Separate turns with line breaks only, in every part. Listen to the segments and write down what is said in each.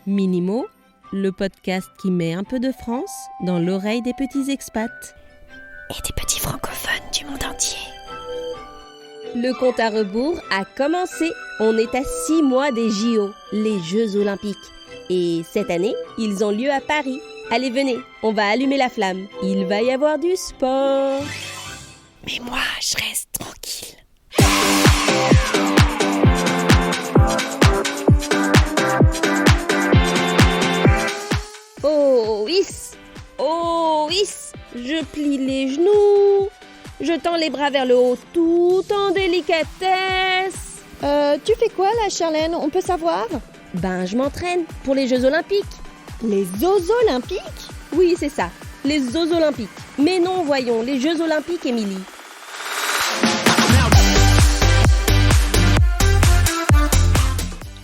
Minimo, le podcast qui met un peu de France dans l'oreille des petits expats.
Et des petits francophones du monde entier.
Le compte à rebours a commencé. On est à 6 mois des JO, les Jeux Olympiques. Et cette année, ils ont lieu à Paris. Allez, venez, on va allumer la flamme. Il va y avoir du sport.
Mais moi, je reste tranquille.
Oh, hiss! Oh, hiss! Je plie les genoux. Je tends les bras vers le haut tout en délicatesse.
Tu fais quoi là, Charlène? On peut savoir?
Ben, je m'entraîne pour les Jeux Olympiques.
Les Jeux Olympiques?
Oui, c'est ça, les Jeux Olympiques. Mais non, voyons, les Jeux Olympiques, Émilie.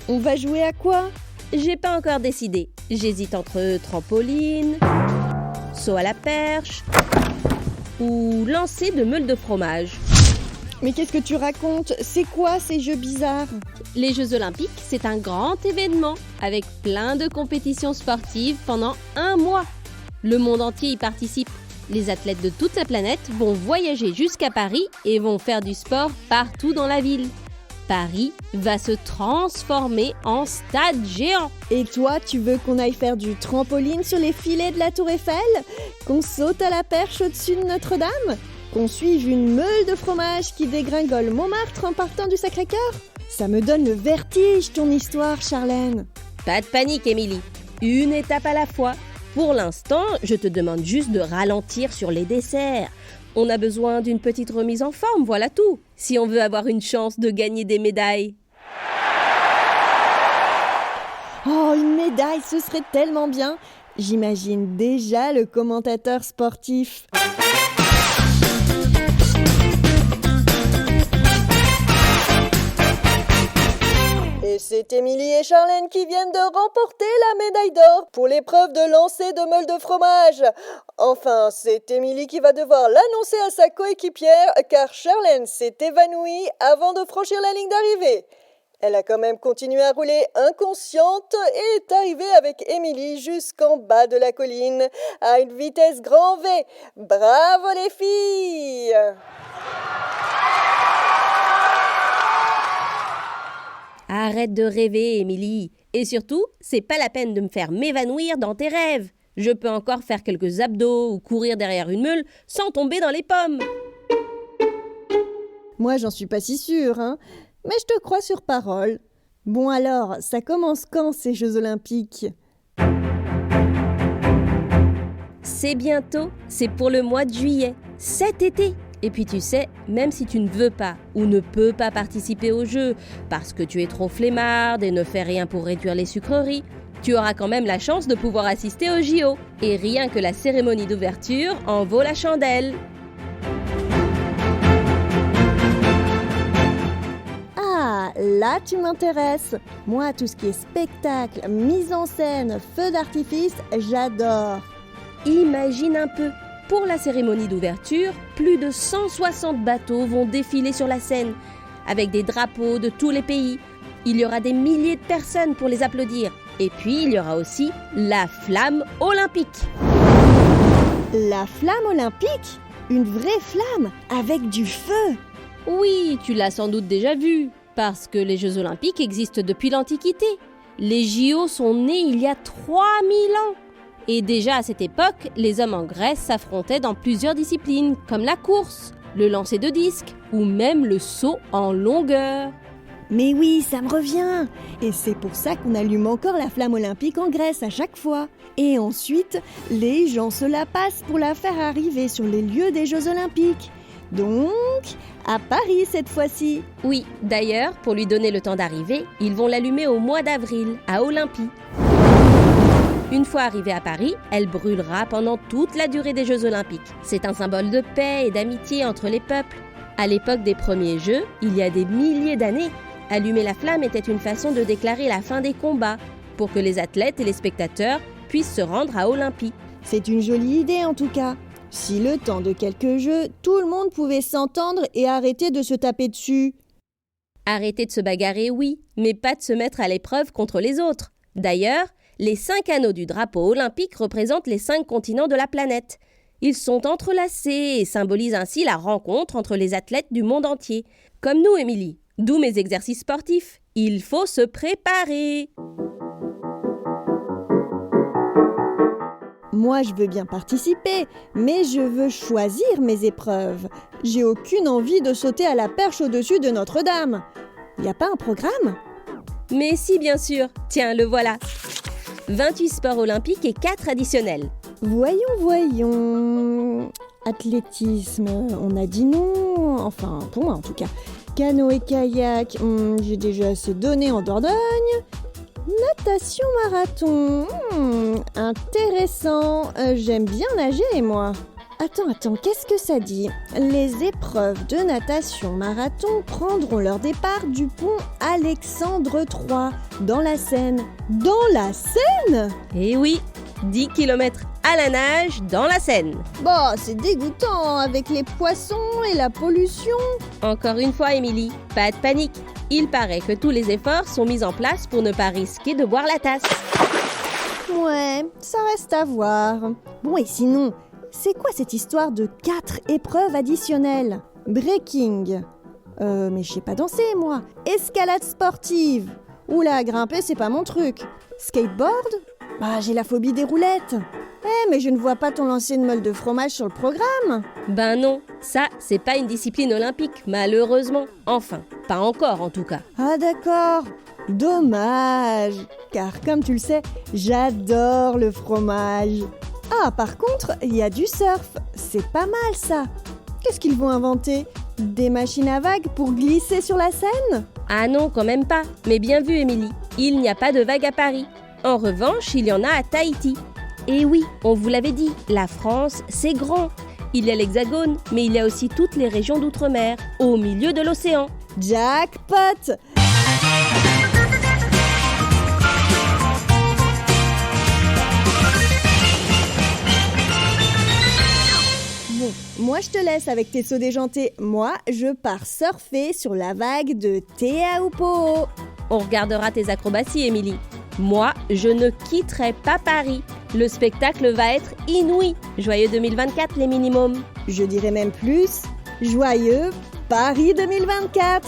On va jouer à quoi?
J'ai pas encore décidé. J'hésite entre trampoline, saut à la perche ou lancer de meules de fromage.
Mais qu'est-ce que tu racontes? C'est quoi ces jeux bizarres?
Les Jeux Olympiques, c'est un grand événement avec plein de compétitions sportives pendant 1 mois. Le monde entier y participe. Les athlètes de toute la planète vont voyager jusqu'à Paris et vont faire du sport partout dans la ville. Paris va se transformer en stade géant.
Et toi, tu veux qu'on aille faire du trampoline sur les filets de la Tour Eiffel? Qu'on saute à la perche au-dessus de Notre-Dame? Qu'on suive une meule de fromage qui dégringole Montmartre en partant du Sacré-Cœur? Ça me donne le vertige, ton histoire, Charlène.
Pas de panique, Émilie. Une étape à la fois. Pour l'instant, je te demande juste de ralentir sur les desserts. On a besoin d'une petite remise en forme, voilà tout. Si on veut avoir une chance de gagner des médailles.
Oh, une médaille, ce serait tellement bien. J'imagine déjà le commentateur sportif. Et c'est Émilie et Charlène qui viennent de remporter la médaille d'or pour l'épreuve de lancer de meules de fromage. Enfin, c'est Émilie qui va devoir l'annoncer à sa coéquipière car Charlène s'est évanouie avant de franchir la ligne d'arrivée. Elle a quand même continué à rouler inconsciente et est arrivée avec Émilie jusqu'en bas de la colline à une vitesse grand V. Bravo les filles!
Arrête de rêver, Émilie. Et surtout, c'est pas la peine de me faire m'évanouir dans tes rêves. Je peux encore faire quelques abdos ou courir derrière une meule sans tomber dans les pommes.
Moi, j'en suis pas si sûre, hein. Mais je te crois sur parole. Bon alors, ça commence quand ces Jeux Olympiques?
C'est bientôt, c'est pour le mois de juillet, cet été. Et puis tu sais, même si tu ne veux pas ou ne peux pas participer aux Jeux parce que tu es trop flemmarde et ne fais rien pour réduire les sucreries, tu auras quand même la chance de pouvoir assister aux JO. Et rien que la cérémonie d'ouverture en vaut la chandelle.
Ah, là tu m'intéresses. Moi, tout ce qui est spectacle, mise en scène, feux d'artifice, j'adore.
Imagine un peu. Pour la cérémonie d'ouverture, plus de 160 bateaux vont défiler sur la scène, avec des drapeaux de tous les pays. Il y aura des milliers de personnes pour les applaudir. Et puis, il y aura aussi la flamme olympique.
La flamme olympique? Une vraie flamme, avec du feu?
Oui, tu l'as sans doute déjà vu, parce que les Jeux Olympiques existent depuis l'Antiquité. Les JO sont nés il y a 3000 ans. Et déjà à cette époque, les hommes en Grèce s'affrontaient dans plusieurs disciplines, comme la course, le lancer de disque ou même le saut en longueur.
Mais oui, ça me revient. Et c'est pour ça qu'on allume encore la flamme olympique en Grèce à chaque fois. Et ensuite, les gens se la passent pour la faire arriver sur les lieux des Jeux Olympiques. Donc, à Paris cette fois-ci.
Oui, d'ailleurs, pour lui donner le temps d'arriver, ils vont l'allumer au mois d'avril, à Olympie. Une fois arrivée à Paris, elle brûlera pendant toute la durée des Jeux Olympiques. C'est un symbole de paix et d'amitié entre les peuples. À l'époque des premiers Jeux, il y a des milliers d'années, allumer la flamme était une façon de déclarer la fin des combats, pour que les athlètes et les spectateurs puissent se rendre à Olympie.
C'est une jolie idée en tout cas. Si le temps de quelques jeux, tout le monde pouvait s'entendre et arrêter de se taper dessus.
Arrêter de se bagarrer, oui, mais pas de se mettre à l'épreuve contre les autres. D'ailleurs, les 5 anneaux du drapeau olympique représentent les 5 continents de la planète. Ils sont entrelacés et symbolisent ainsi la rencontre entre les athlètes du monde entier. Comme nous, Émilie. D'où mes exercices sportifs. Il faut se préparer.
Moi, je veux bien participer, mais je veux choisir mes épreuves. J'ai aucune envie de sauter à la perche au-dessus de Notre-Dame. Y a pas un programme ?
Mais si, bien sûr. Tiens, le voilà. 28 sports olympiques et 4 additionnels.
Voyons. Athlétisme, on a dit non. Enfin, pour moi en tout cas. Canoë-kayak, j'ai déjà assez donné en Dordogne. Natation marathon, intéressant. J'aime bien nager, moi. Attends, qu'est-ce que ça dit ? Les épreuves de natation marathon prendront leur départ du pont Alexandre III, dans la Seine. Dans la Seine ?
Eh oui, 10 km à la nage dans la Seine.
Bah, c'est dégoûtant, avec les poissons et la pollution.
Encore une fois, Émilie, pas de panique. Il paraît que tous les efforts sont mis en place pour ne pas risquer de boire la tasse.
Ouais, ça reste à voir. Bon, et sinon, c'est quoi cette histoire de 4 épreuves additionnelles ? Breaking. Mais je sais pas danser, moi. Escalade sportive. Oula, grimper, c'est pas mon truc. Skateboard ? Bah, j'ai la phobie des roulettes. Mais je ne vois pas ton lancer de meule de fromage sur le programme.
Ben non, ça, c'est pas une discipline olympique, malheureusement. Enfin, pas encore en tout cas.
Ah d'accord, dommage. Car comme tu le sais, j'adore le fromage. Ah, par contre, il y a du surf. C'est pas mal ça. Qu'est-ce qu'ils vont inventer ? Des machines à vagues pour glisser sur la Seine ?
Ah non, quand même pas. Mais bien vu, Émilie, il n'y a pas de vagues à Paris. En revanche, il y en a à Tahiti. Et oui, on vous l'avait dit, la France, c'est grand. Il y a l'Hexagone, mais il y a aussi toutes les régions d'outre-mer, au milieu de l'océan.
Jackpot ! Bon, moi je te laisse avec tes sauts déjantés. Moi, je pars surfer sur la vague de Teahupo'o.
On regardera tes acrobaties, Émilie. Moi, je ne quitterai pas Paris. Le spectacle va être inouï. Joyeux 2024, les minimums.
Je dirais même plus, joyeux Paris 2024.